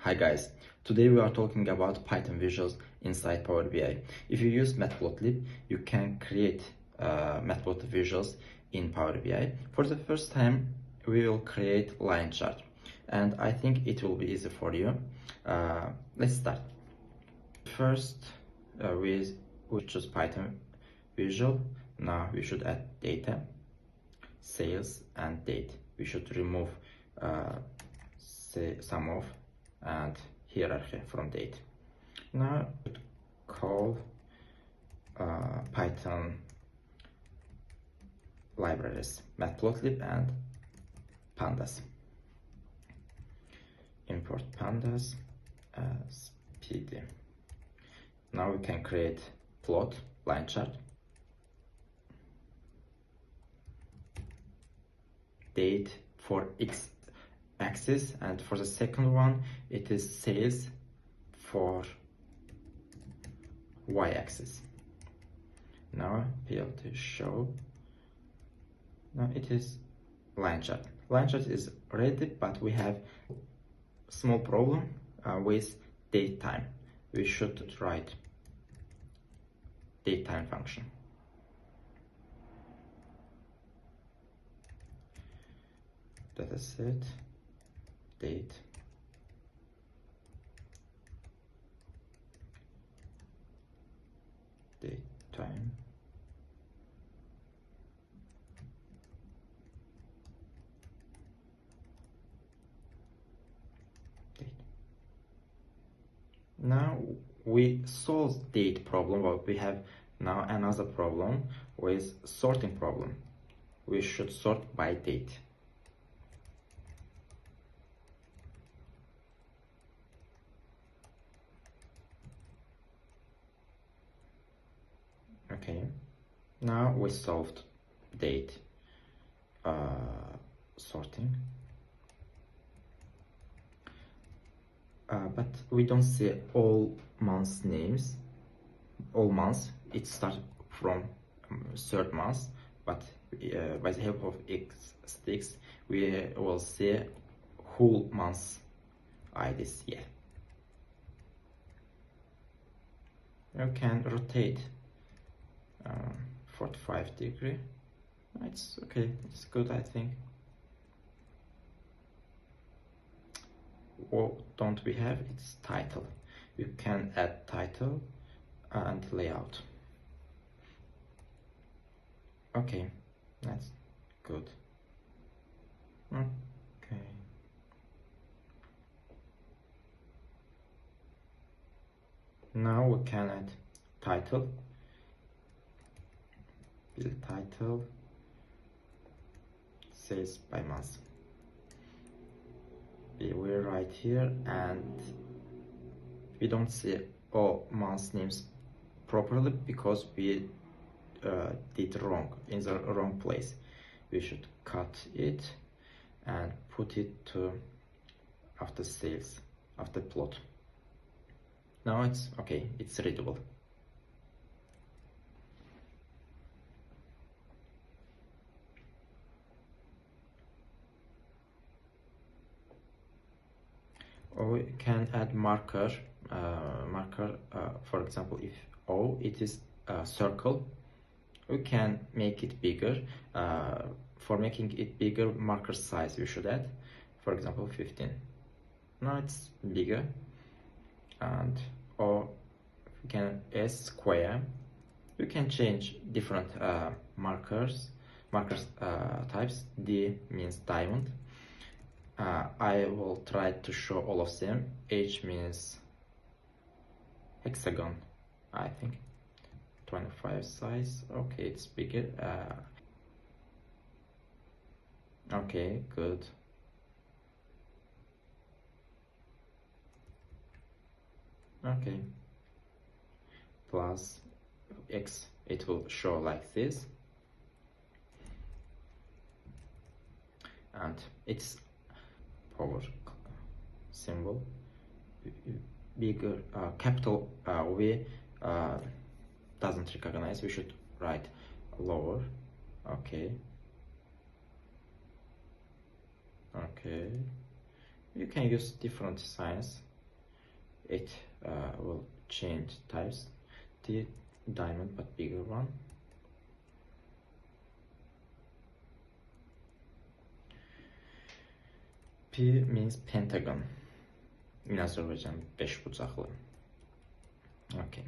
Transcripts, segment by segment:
Hi guys, today we are talking about Python visuals inside Power BI. If you use Matplotlib, you can create Matplotlib visuals in Power BI. For the first time, we will create line chart, and I think it will be easy for you. Let's start. First, we choose Python visual. Now we should add data, sales, and date. We should remove sum of and hierarchy from date. Now call Python libraries Matplotlib and pandas. Import pandas as pd. Now we can create plot line chart, date for x axis, and for the second one it is sales for y axis. Now plt show. Now it is line chart. Line chart is ready, but we have small problem with date time. We should write date time function. Dataset date time date. Now we solved date problem, but we have now another problem with sorting problem. We should sort by date. Okay, now we solved date sorting, but we don't see all months names. All months, it starts from third month, but by the help of X6 we will see whole months IDs here. You can rotate 45 degree. It's okay, it's good, I think. What don't we have? It's title. You can add title and layout. Okay, that's good. Okay. Now we can add title. Build title, sales by month. We will write here, and we don't see all month names properly because we did wrong in the wrong place. We should cut it and put it to after sales, after plot. Now it's okay, it's readable. Or we can add marker. For example, if O it is a circle, we can make it bigger. For making it bigger, marker size we should add, for example, 15. Now it's bigger. And or we can S square. We can change different markers types. D means diamond. I will try to show all of them. H means hexagon, I think. 25 size. Okay, it's bigger. Okay, good. Okay. Plus X, it will show like this. And it's power symbol bigger. Capital V doesn't recognize. We should write lower. Okay. Okay, you can use different signs it will change types. The diamond, but bigger one. P means pentagon in Azerbaijan, beş bucaqlı. Okay.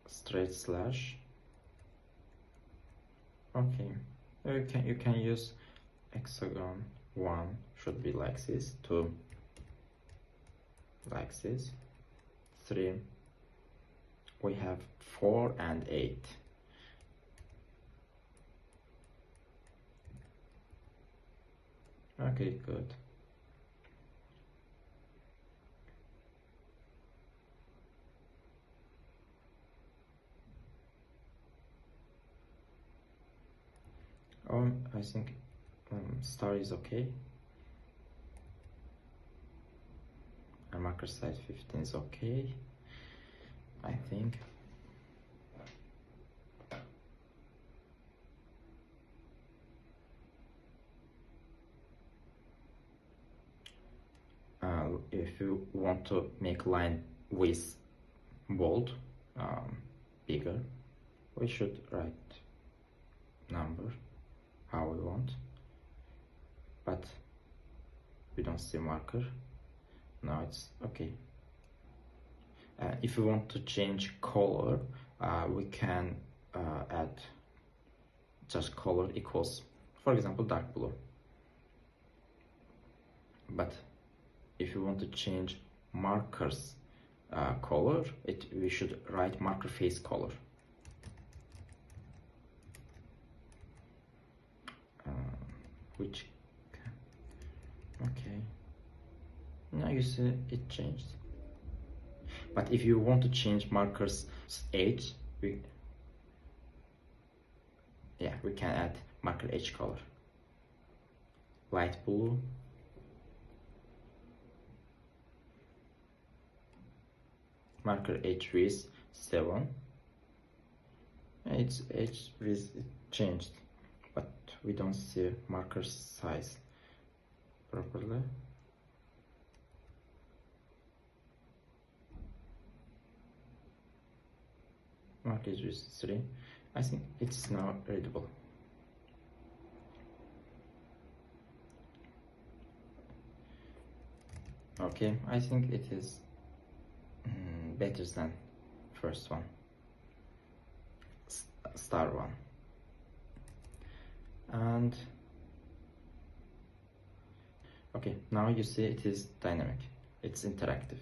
Straight slash. Okay. You can use hexagon. 1 should be like this, 2 like this, 3, we have 4 and 8. Okay, good. I think star is okay. And marker size 15 is okay, I think. If you want to make line with bold, bigger, we should write number how we want, but we don't see marker. Now it's okay. If you want to change color, we can add just color equals, for example, dark blue. But if you want to change markers color, we should write marker face color. Which, okay, now you see it changed. But if you want to change markers age, we can add marker age color, light blue, marker age with 7. Its age with changed, but we don't see marker size properly. Marker is with 3. I think it's now readable. Okay, I think it is better than first one, star one. And okay, now you see it is dynamic, it's interactive.